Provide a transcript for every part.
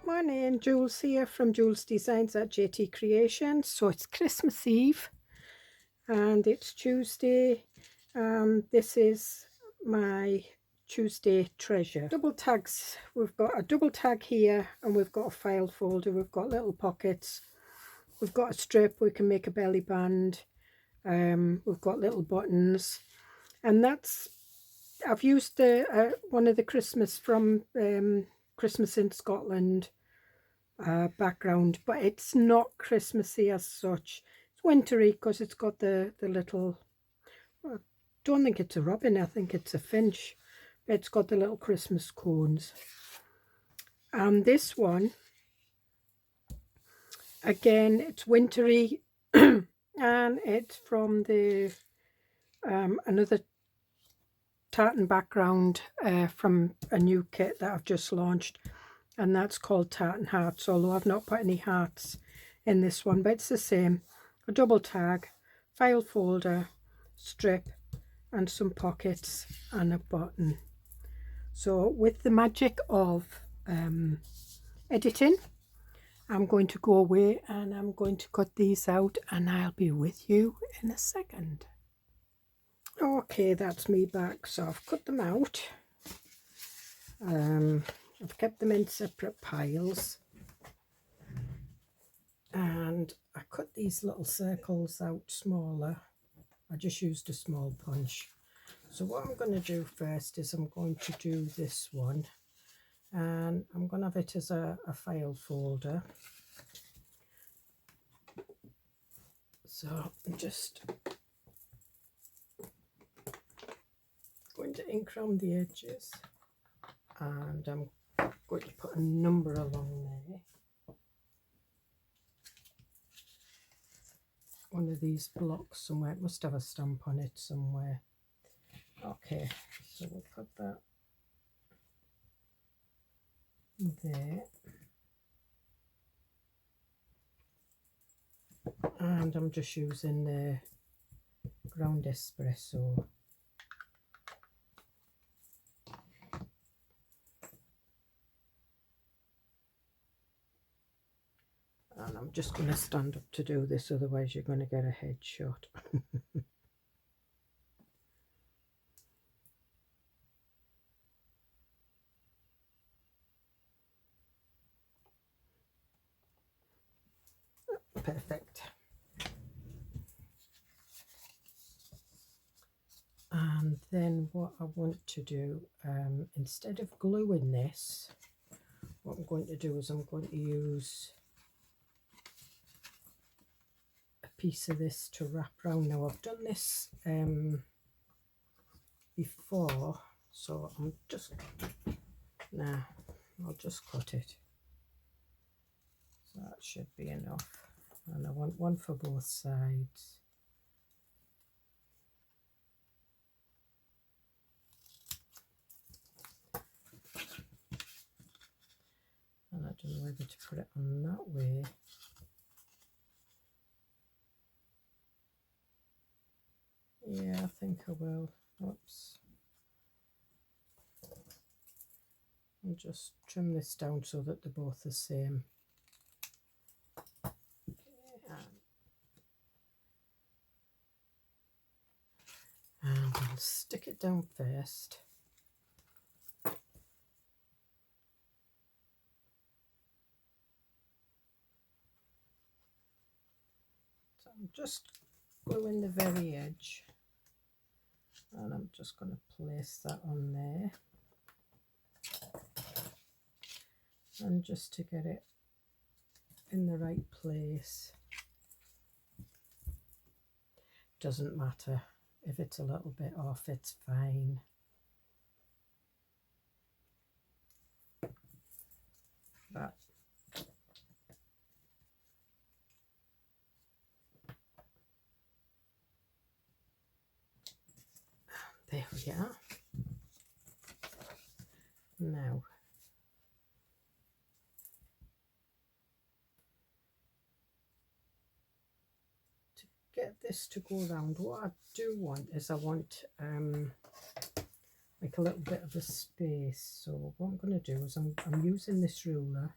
Morning, Jules here from Joolsedesigns at JT Creations. So it's Christmas Eve and it's Tuesday. This is my Tuesday treasure. Double tags. We've got a double tag here and we've got a file folder. We've got little pockets. We've got a strip. We can make a belly band. We've got little buttons. And that's, I've used the one of the Christmas from Christmas in Scotland background, but it's not Christmassy as such. It's wintry because it's got the little, I don't think it's a robin, I think it's a finch. It's got the little Christmas cones. And this one, again, it's wintry and it's from the another tartan background from a new kit that I've just launched, and that's called Tartan Hearts, although I've not put any hearts in this one, but it's the same. A double tag, file folder, strip, and some pockets and a button. So with the magic of editing, I'm going to go away and I'm going to cut these out and I'll be with you in a second. Okay, that's me back. So I've cut them out. I've kept them in separate piles. And I cut these little circles out smaller. I just used a small punch. So what I'm going to do first is I'm going to do this one. And I'm going to have it as a file folder. So I'm just going to ink around the edges, and I'm going to put a number along there. One of these blocks somewhere, it must have a stamp on it somewhere. Okay, so we'll put that there. And I'm just using the ground espresso. And I'm just going to stand up to do this, otherwise you're going to get a headshot. Perfect. And then what I want to do, instead of gluing this, what I'm going to do is I'm going to use a piece of this to wrap around. Now I've done this before, so I'm just, I'll just cut it. So that should be enough. And I want one for both sides. And I don't know whether to put it on that way. Yeah, I think I will. Oops. I'll just trim this down so that they're both the same. And I'll stick it down first. So I'm just gluing the very edge, and I'm just going to place that on there. And just to get it in the right place. Doesn't matter if it's a little bit off, it's fine. But there we are. Now to get this to go around, what I do want is I want like a little bit of a space. So what I'm going to do is I'm using this ruler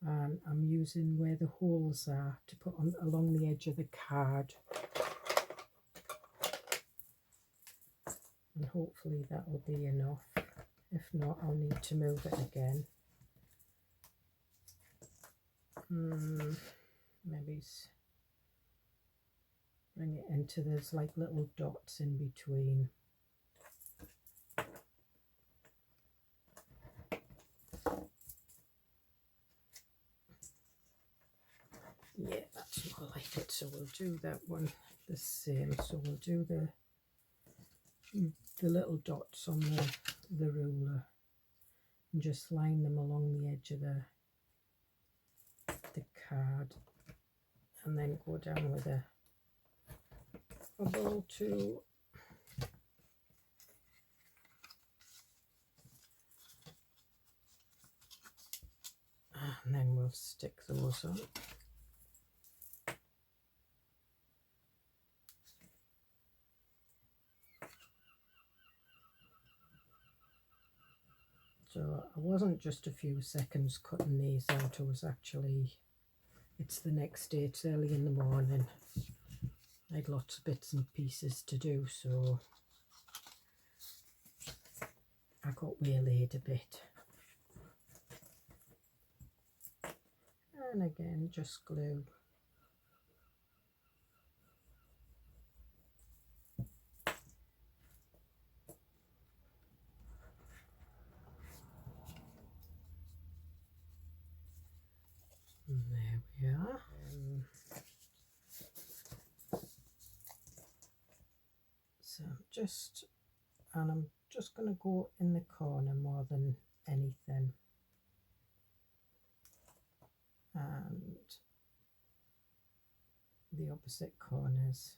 and I'm using where the holes are to put on along the edge of the card, and hopefully that will be enough. If not, I'll need to move it again. Maybe bring it into, there's like little dots in between. Yeah, that's more like it, so we'll do that one the same. So we'll do the little dots on the ruler and just line them along the edge of the card, and then go down with a ball tool and then we'll stick those on. So I wasn't just a few seconds cutting these out, I was actually, it's the next day, it's early in the morning. I had lots of bits and pieces to do, so I got waylaid a bit. And again, just glue. And there we are. So I'm just going to go in the corner more than anything, and the opposite corners.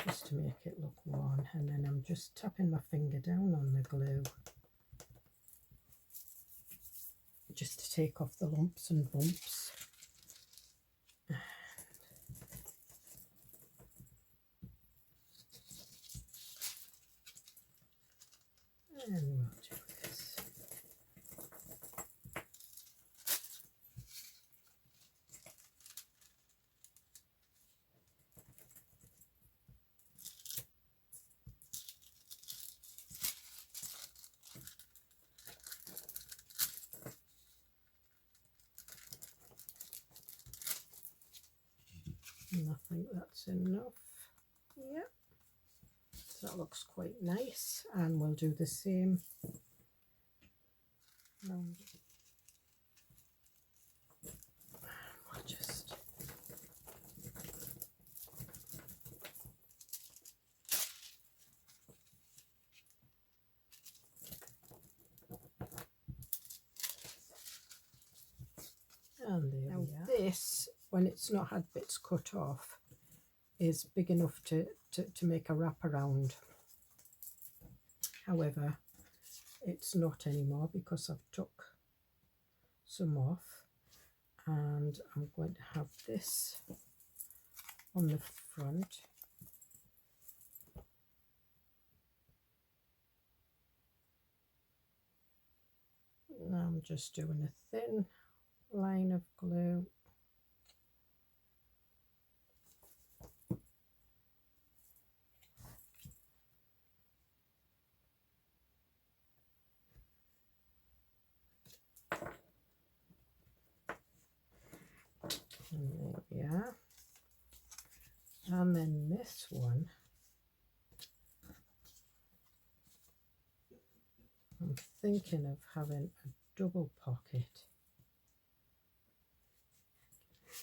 Just to make it look worn, and then I'm just tapping my finger down on the glue just to take off the lumps and bumps. And we'll do this. And I think that's enough. Yeah, so that looks quite nice, and we'll do the same. We'll just and there we are. This, when it's not had bits cut off, is big enough to make a wraparound. However, it's not anymore because I've took some off, and I'm going to have this on the front. Now I'm just doing a thin line of glue. And there we are. And then this one, I'm thinking of having a double pocket.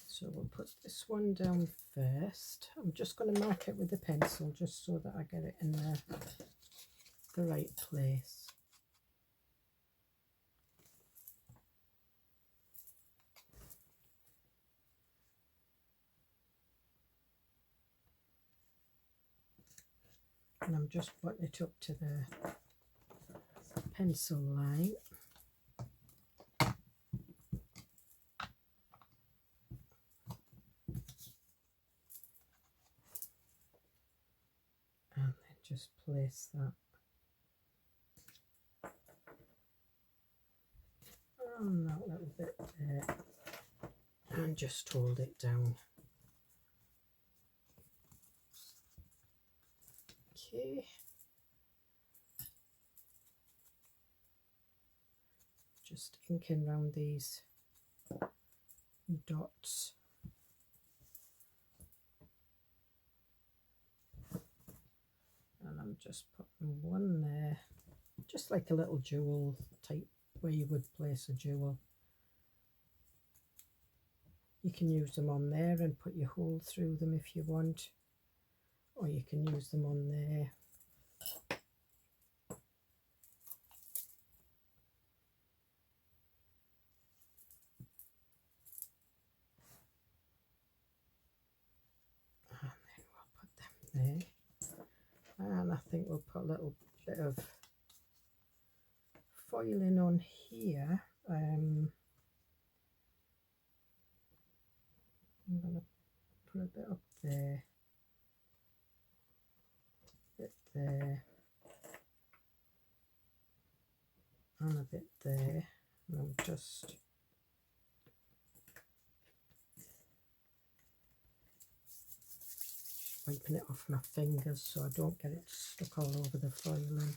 So we'll put this one down first. I'm just going to mark it with a pencil just so that I get it in the right place. And I'm just putting it up to the pencil line. And then just place that on that little bit there and just hold it down. Okay. Just inking around these dots. And I'm just putting one there, just like a little jewel type where you would place a jewel. You can use them on there and put your hole through them if you want, or you can use them on there. And then we'll put them there. And I think we'll put a little bit of foiling on here. I'm going to put a bit up there, a bit there, and a bit there. And I'm just wiping it off my fingers so I don't get it stuck all over the foiling.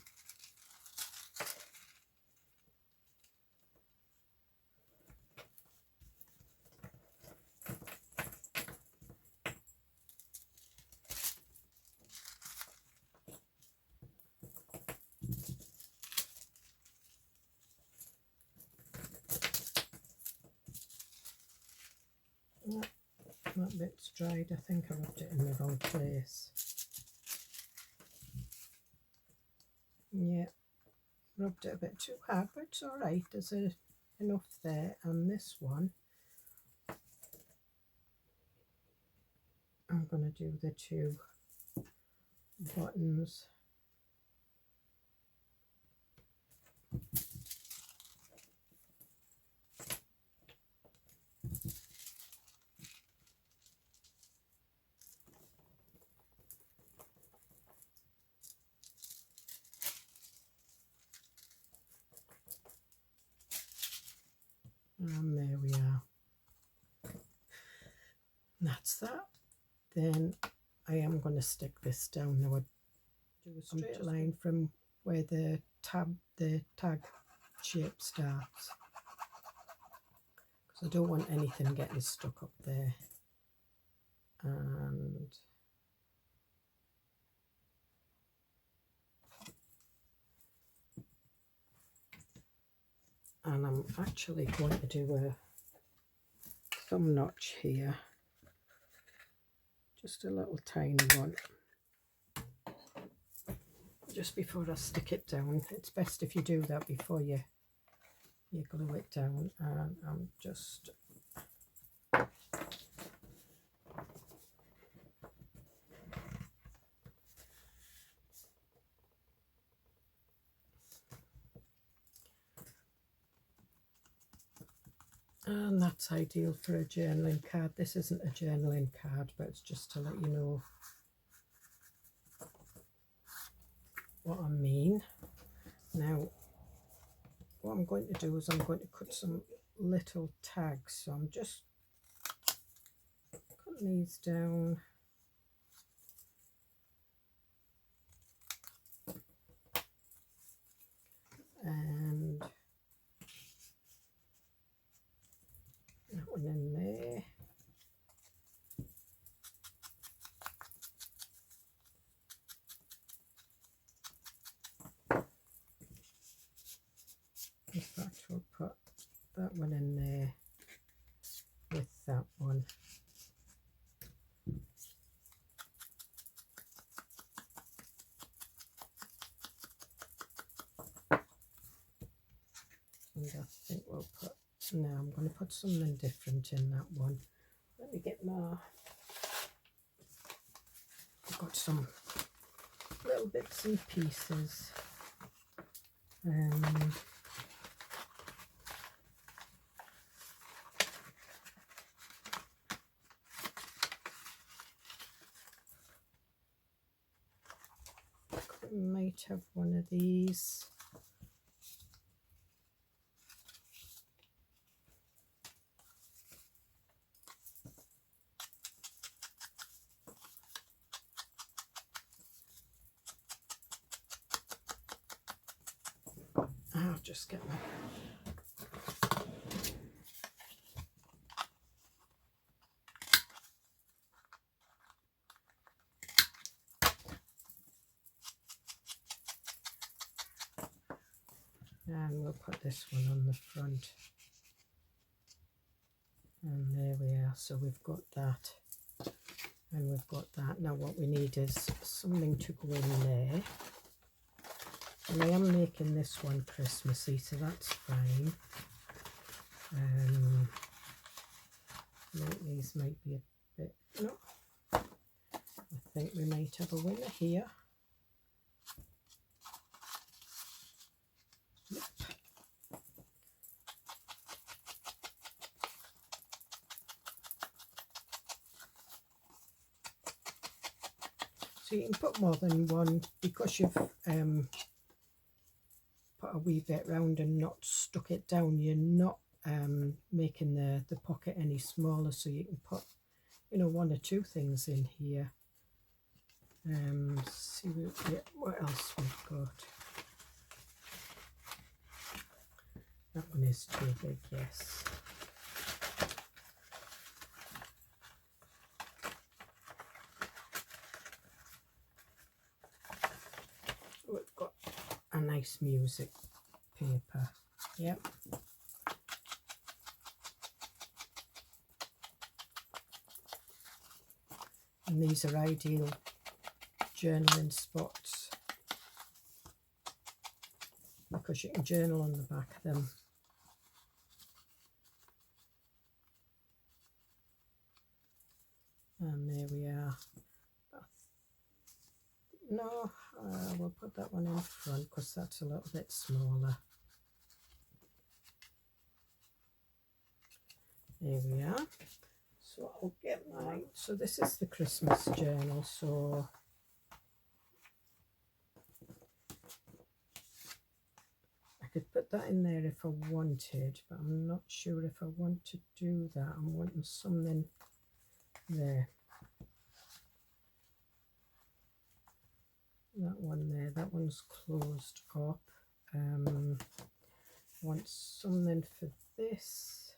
That bit's dried. I think I rubbed it in the wrong place. Yeah, rubbed it a bit too hard, but it's alright. There's enough there. And this one, I'm going to do the two buttons. And there we are. And that's that. Then I am going to stick this down. Now I do a straight line from where the tag shape starts, because I don't want anything getting stuck up there. And I'm actually going to do a thumb notch here, just a little tiny one, just before I stick it down. It's best if you do that before you glue it down. And I'm just and that's ideal for a journaling card. This isn't a journaling card, but it's just to let you know what I mean. Now, what I'm going to do is I'm going to cut some little tags. So I'm just cutting these down. And that one in there. In fact, we'll put that one in there with that one. And I think we'll put, now I'm going to put something different in that one. Let me get my, I've got some little bits and pieces. I might have one of these. I'll just get my and we'll put this one on the front, and there we are. So we've got that and we've got that. Now what we need is something to go in there, and I am making this one Christmassy, so that's fine. These might be a bit, no, I think we might have a winner here. So you can put more than one, because you've put a wee bit round and not stuck it down. You're not making the pocket any smaller, so you can put, you know, one or two things in here. See what else we've got. That one is too big, yes. We've got a nice music paper. Yep. And these are ideal journaling spots because you can journal on the back of them. And there we are. No, we'll put that one in front because that's a little bit smaller. There we are. So I'll get mine. So this is the Christmas journal. So I could put that in there if I wanted, but I'm not sure if I want to do that. I'm wanting something there. That one there, that one's closed up. Want something for this.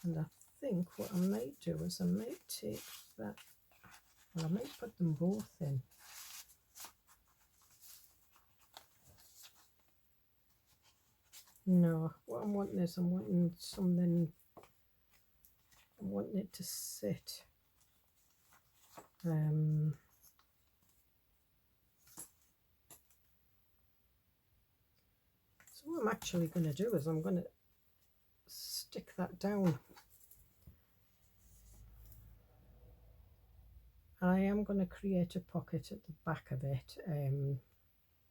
And I think what I might do is I might take that, well, I might put them both in. No, what I'm wanting is I'm wanting something, I'm wanting it to sit. So what I'm actually going to do is I'm going to stick that down. I am going to create a pocket at the back of it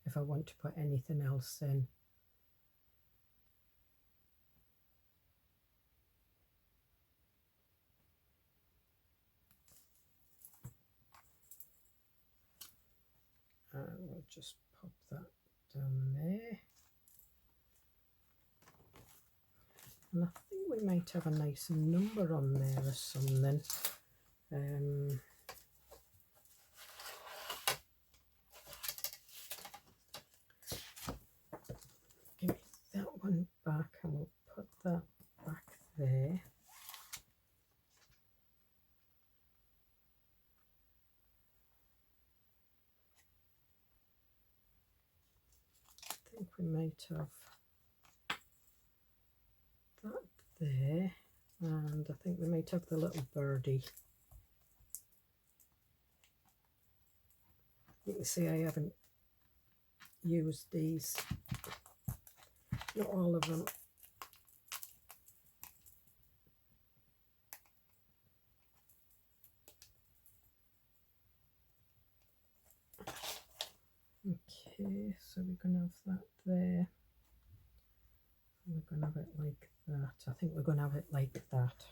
if I want to put anything else in. And we'll just pop that down there. And I think we might have a nice number on there or something. Give me that one back and we'll put that back there. I think we might have that there, and I think we might have the little birdie. You can see I haven't used these, not all of them. Okay, so we're going to have that there. We're going to have it like that. I think we're going to have it like that.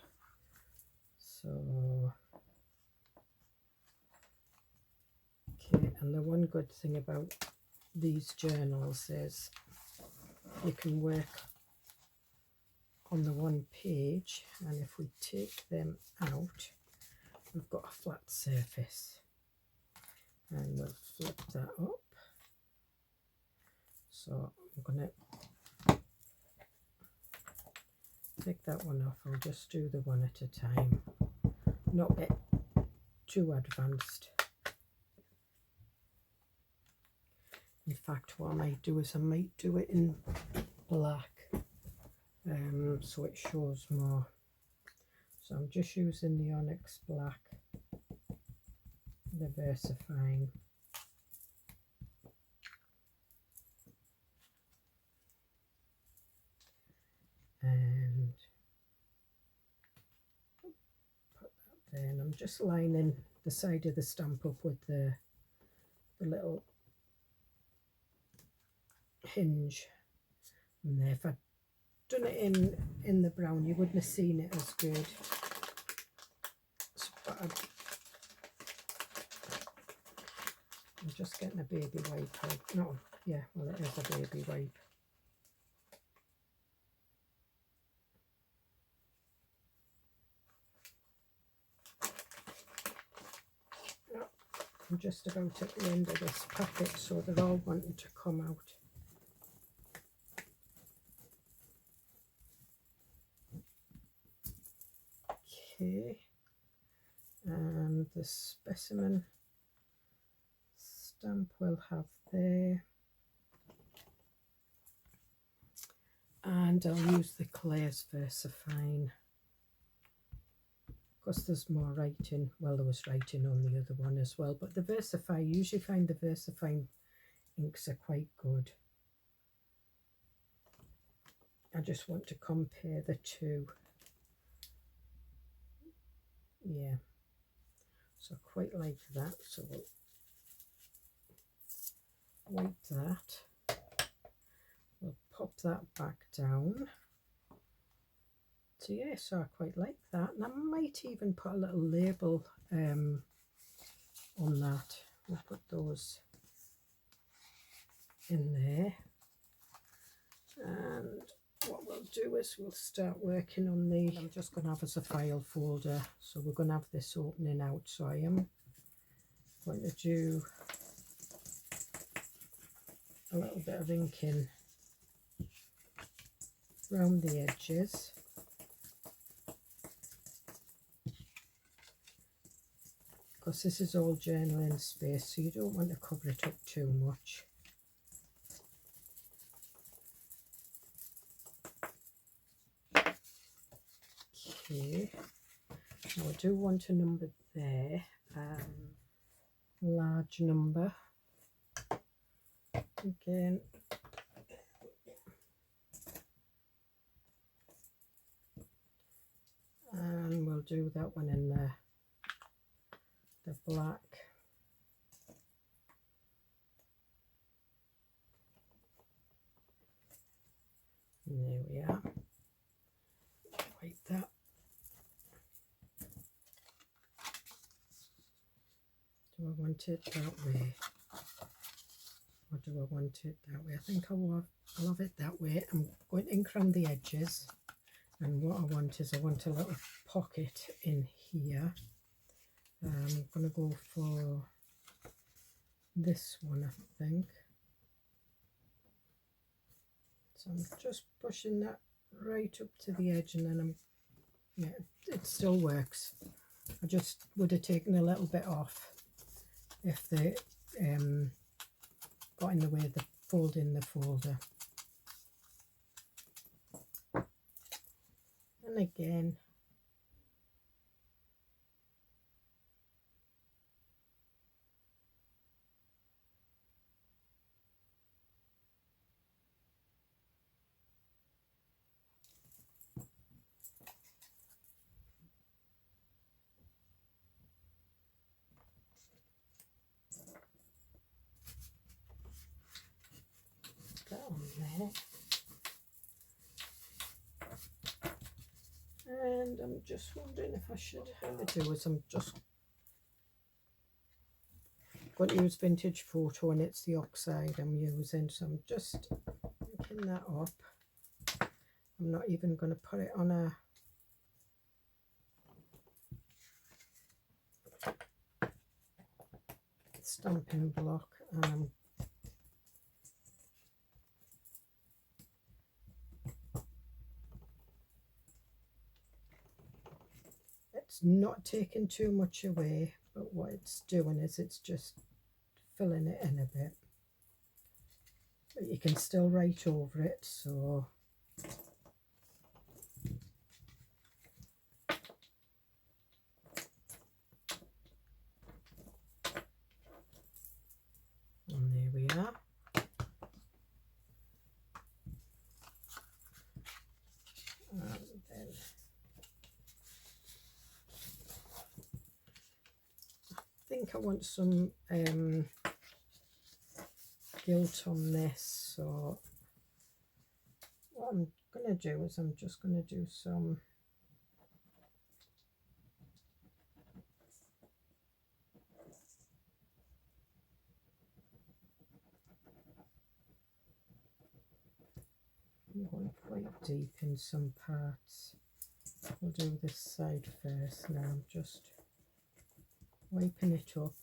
So, okay, and the one good thing about these journals is you can work on the one page, and if we take them out, we've got a flat surface, and we'll flip that up. So I'm going to take that one off. I'll just do the one at a time, not get too advanced. In fact, what I might do is I might do it in black, so it shows more. So I'm just using the onyx black, the VersaFine. And put that there, and I'm just lining the side of the stamp up with the little hinge. And there, if I'd done it in the brown, you wouldn't have seen it as good. But I'm just getting a baby wipe out. No, yeah, well, it is a baby wipe. I'm just about at the end of this packet, so they're all wanting to come out. Okay, and the specimen stamp we'll have there, and I'll use the Claire's VersaFine. Because there's more writing, well, there was writing on the other one as well, but the VersaFine, you usually find the VersaFine inks are quite good. I just want to compare the two. Yeah, so I quite like that, so we'll wipe that. We'll pop that back down. So yeah, so I quite like that, and I might even put a little label on that. We'll put those in there, and what we'll do is we'll start working on the, I'm just going to have as a file folder, so we're going to have this opening out, so I am going to do a little bit of inking around the edges. Because this is all journaling space, so you don't want to cover it up too much. Okay, now I do want a number there, large number. Again, and we'll do that one in the black. And there we are. Wipe that. Do I want it that way? Or do I want it that way? I think I'll have it that way. I'm going to ink around the edges. And what I want is I want a little pocket in here. I'm going to go for this one, I think. So I'm just pushing that right up to the edge, and then yeah, it still works. I just would have taken a little bit off if they got in the way of the folding the folder. And again, that on there. I'm just wondering if I should, how to do is I'm just going to use Vintage Photo, and it's the oxide I'm using, so I'm just picking that up. I'm not even going to put it on a stamping block. It's not taking too much away, but what it's doing is it's just filling it in a bit, but you can still write over it, so and there we are. And then I think I want some gilt on this, so what I'm going to do is I'm just going to do some I'm going quite deep in some parts. We'll do this side first. Now I'm just wiping it up.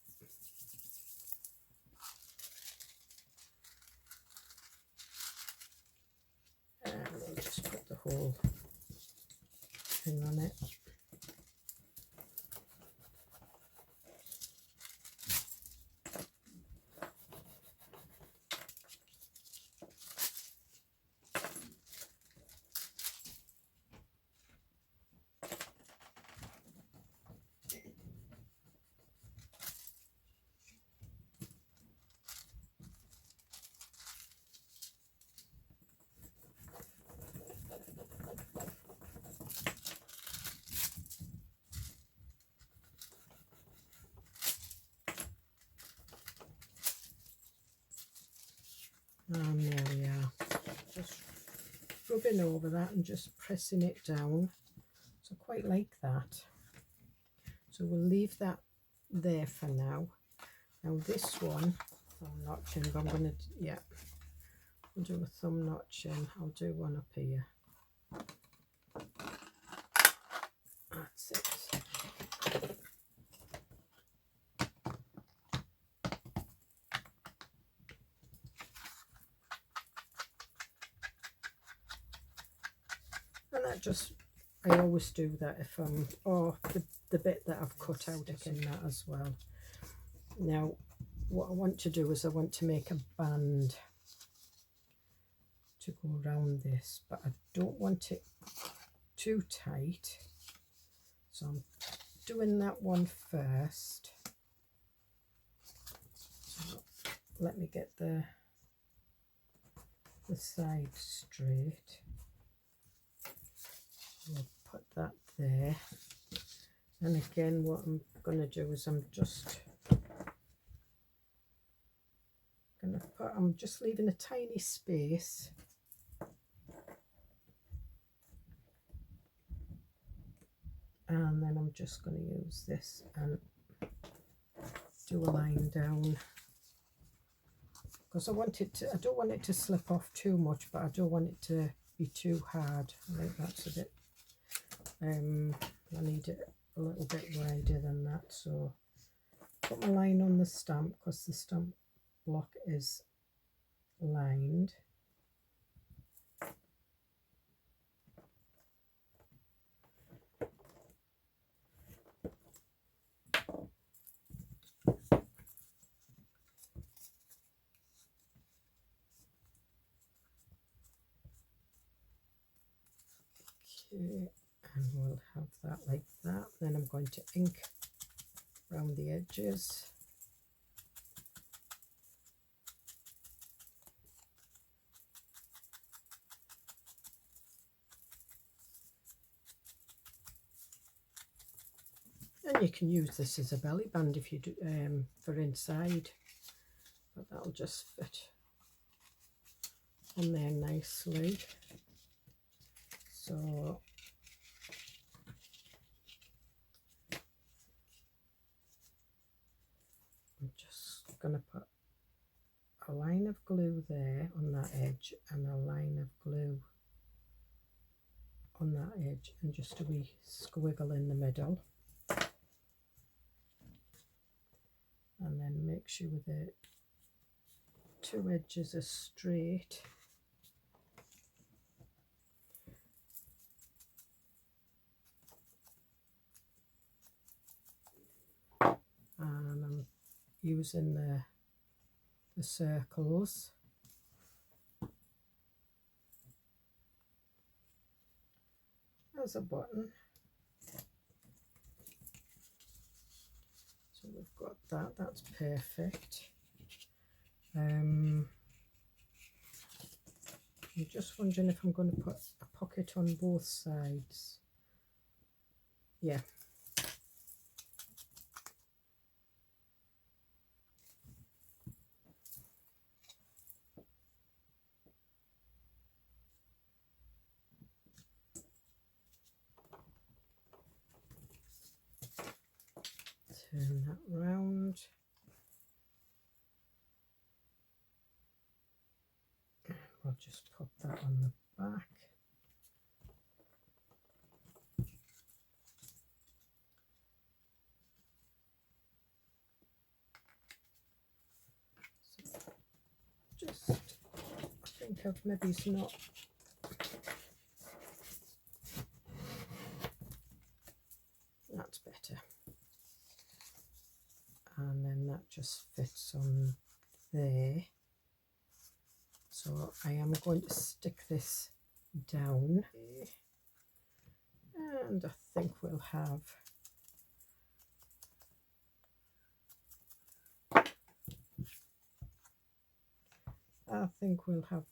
And we'll just put the whole thing on it. And there we are, just rubbing over that and just pressing it down. So I quite like that. So we'll leave that there for now. Now this one, thumb notching, but I'm going to, yeah, I'll do a thumb notching. I'll do one up here. That's it. And that just, I always do that if I'm, or the bit that I've cut out in that as well. Now what I want to do is I want to make a band to go around this, but I don't want it too tight, so I'm doing that one first. So let me get the side straight. I'll put that there, and again what I'm going to do is I'm just going to put, I'm just leaving a tiny space, and then I'm just going to use this and do a line down, because I want it to, I don't want it to slip off too much, but I don't want it to be too hard. I think that's a bit I need it a little bit wider than that, so put my line on the stamp because the stamp block is lined. Okay, and we'll have that like that. Then I'm going to ink around the edges. And you can use this as a belly band if you do for inside, but that'll just fit on there nicely. So I'm just going to put a line of glue there on that edge and a line of glue on that edge and just a wee squiggle in the middle, and then make sure the two edges are straight. And I'm using the circles. There's a button. So we've got that, that's perfect. I'm just wondering if I'm going to put a pocket on both sides. Yeah. Turn that round. And we'll just put that on the back. So just, I think I've maybe not. That's better. And then that just fits on there. So I am going to stick this down, and I think we'll have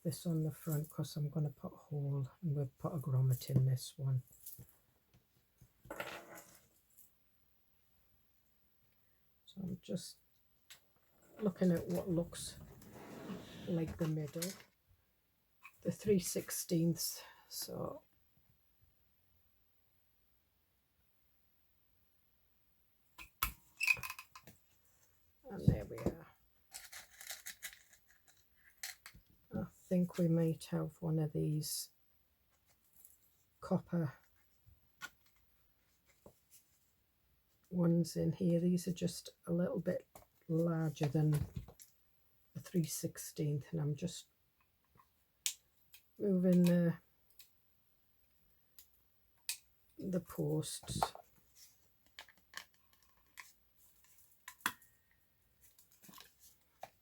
this on the front, because I'm going to put a hole and we'll put a grommet in this one. So I'm just looking at what looks like the middle, the 3/16. So and there we are. I think we might have one of these copper ones in here. These are just a little bit larger than a 3/16, and I'm just moving the posts.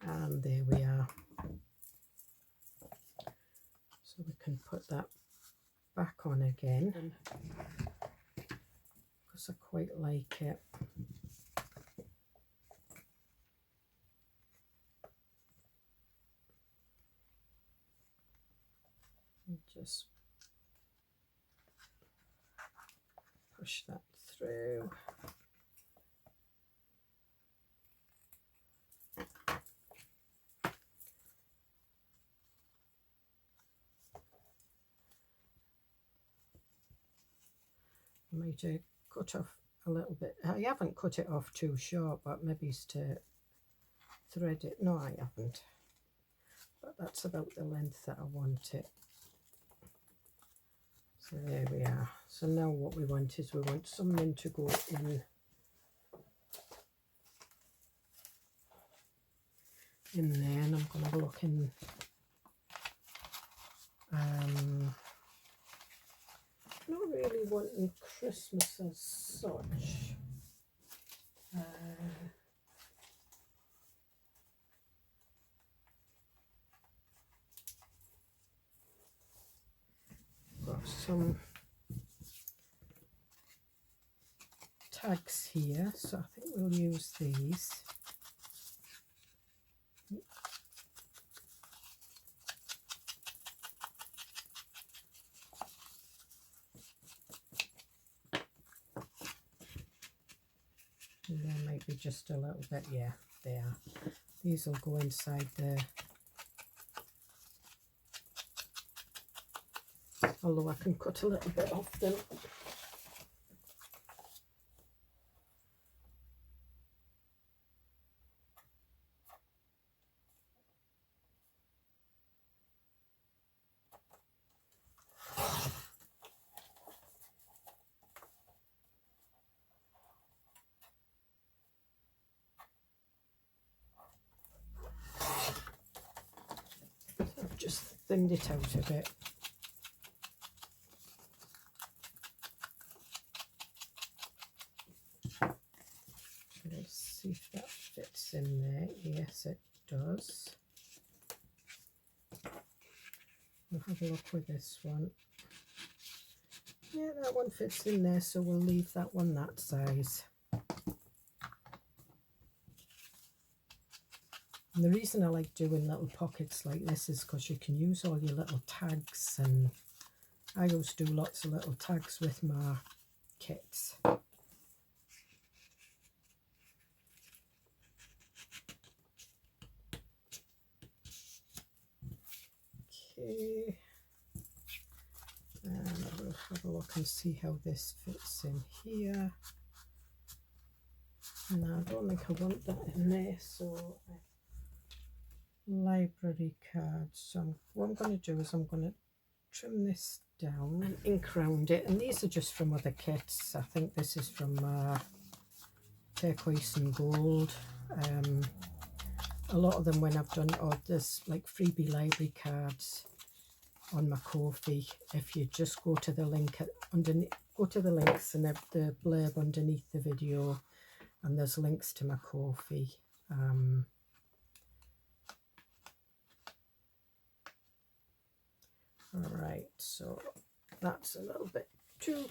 And there we are. So we can put that back on again, because I quite like it. And just push that through. I might cut off a little bit. I haven't cut it off too short, but maybe it's to thread it. No, I haven't. But that's about the length that I want it. So there we are. So now what we want is we want something to go in there, and I'm going to look in. Not really wanting Christmas as such. Got some tags here, so I think we'll use these. And there might be just a little bit, yeah, there. These will go inside there. Although I can cut a little bit off them. thinned it out a bit. Let's see if that fits in there. Yes, it does. We'll have a look with this one. Yeah, that one fits in there, so we'll leave that one that size. And the reason I like doing little pockets like this is because you can use all your little tags, and I always do lots of little tags with my kits. Okay, and we'll have a look and see how this fits in here. No, I don't think I want that in there, so library cards. So what I'm going to do is I'm going to trim this down and ink around it, and these are just from other kits. I think this is from Turquoise and Gold. A lot of them, when I've done, there's like freebie library cards on my Ko-fi. If you just go to the link underneath, go to the links and the blurb underneath the video, and there's links to my Ko-fi. All right, so that's a little bit too.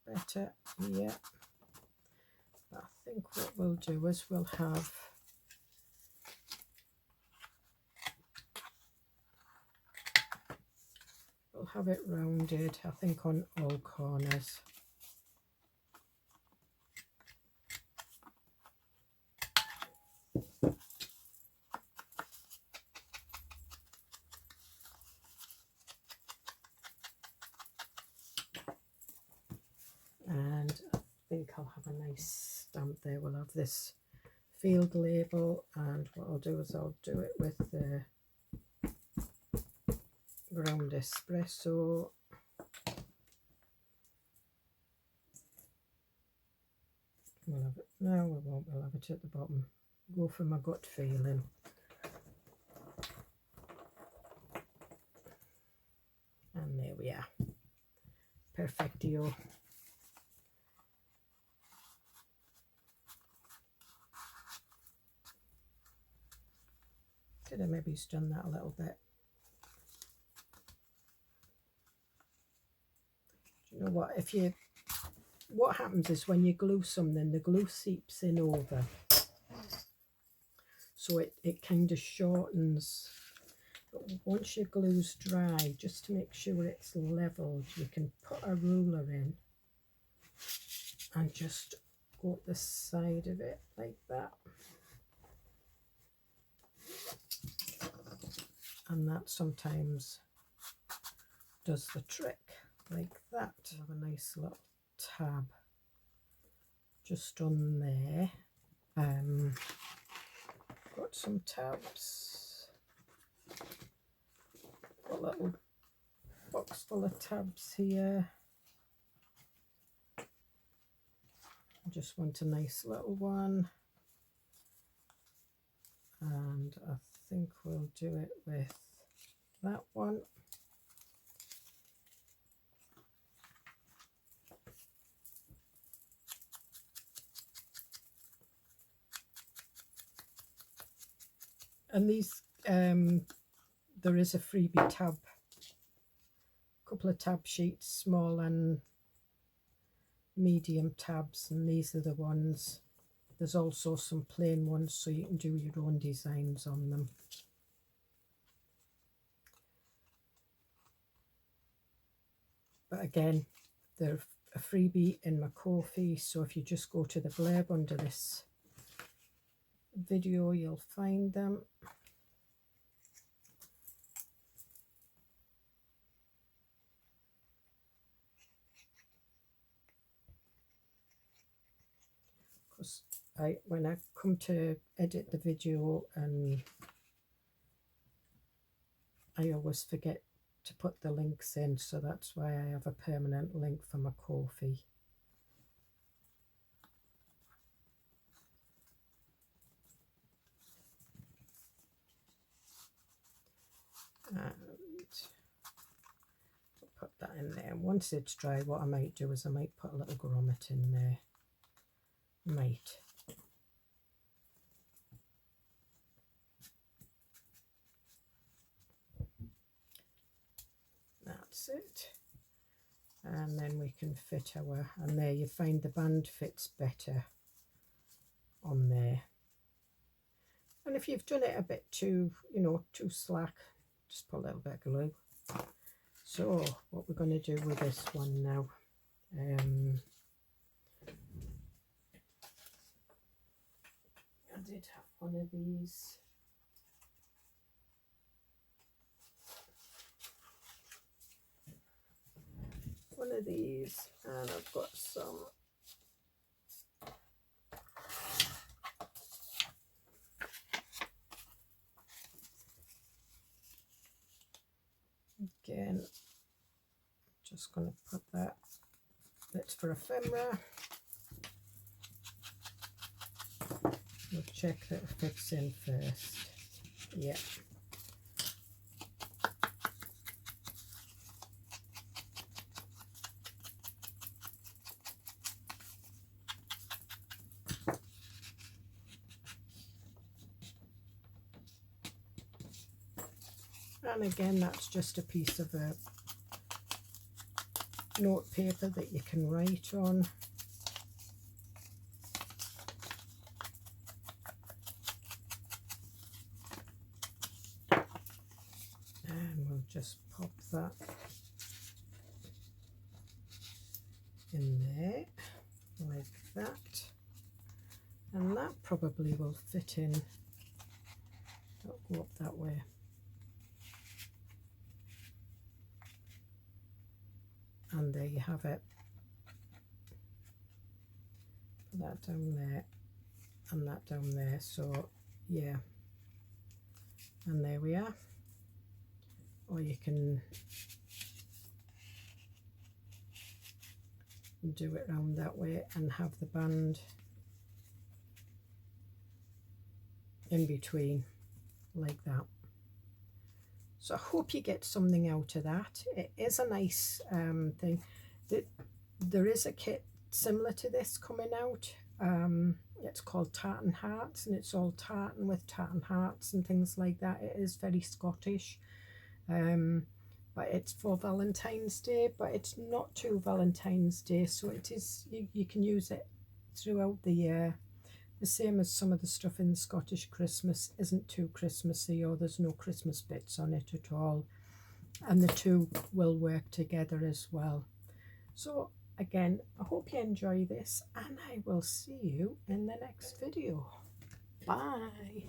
Better, yeah. But I think what we'll do is we'll have it rounded, I think, on all corners. And I think I'll have a nice stamp there. We'll have this field label, and what I'll do is I'll do it with the ground espresso. We'll have it, no we won't, we'll have it at the bottom. Go for my gut feeling. And there we are. Perfectio. Could have maybe done that a little bit. Do you know what? What happens is when you glue something, the glue seeps in over, so it kind of shortens. But once your glue's dry, just to make sure it's leveled, you can put a ruler in and just go up the side of it like that. And that sometimes does the trick, like that. Have a nice little tab just on there. Got some tabs. Got a little box full of tabs here. I just want a nice little one. And I think we'll do it with that one. And these, there is a freebie tab, couple of tab sheets, small and medium tabs, and these are the ones. There's also some plain ones, so you can do your own designs on them. But again, they're a freebie in my Ko-fi, so if you just go to the blurb under this video, you'll find them. Because when I come to edit the video, and I always forget to put the links in, so that's why I have a permanent link for my Ko-fi. And I'll put that in there. And once it's dry, what I might do is I might put a little grommet in there. Might. That's it. And then we can fit our, and there you find the band fits better on there. And if you've done it a bit too, you know, too slack, just put a little bit of glue. So what we're going to do with this one now, I did have one of these. And I've got some again, just going to put that, that's for ephemera. We'll check that it fits in first. Yeah. And again, that's just a piece of a note paper that you can write on. And we'll just pop that in there like that. And that probably will fit in. That'll go up that way. And there you have it. Put that down there and that down there. So yeah, and there we are. Or you can do it round that way and have the band in between like that. So I hope you get something out of that. It is a nice thing. There is a kit similar to this coming out. It's called Tartan Hearts, and it's all tartan with tartan hearts and things like that. It is very Scottish, but it's for Valentine's Day, but it's not too Valentine's Day, so it is, you can use it throughout the year. The same as some of the stuff in Scottish Christmas isn't too Christmassy, or there's no Christmas bits on it at all. And the two will work together as well. So again, I hope you enjoy this, and I will see you in the next video. Bye.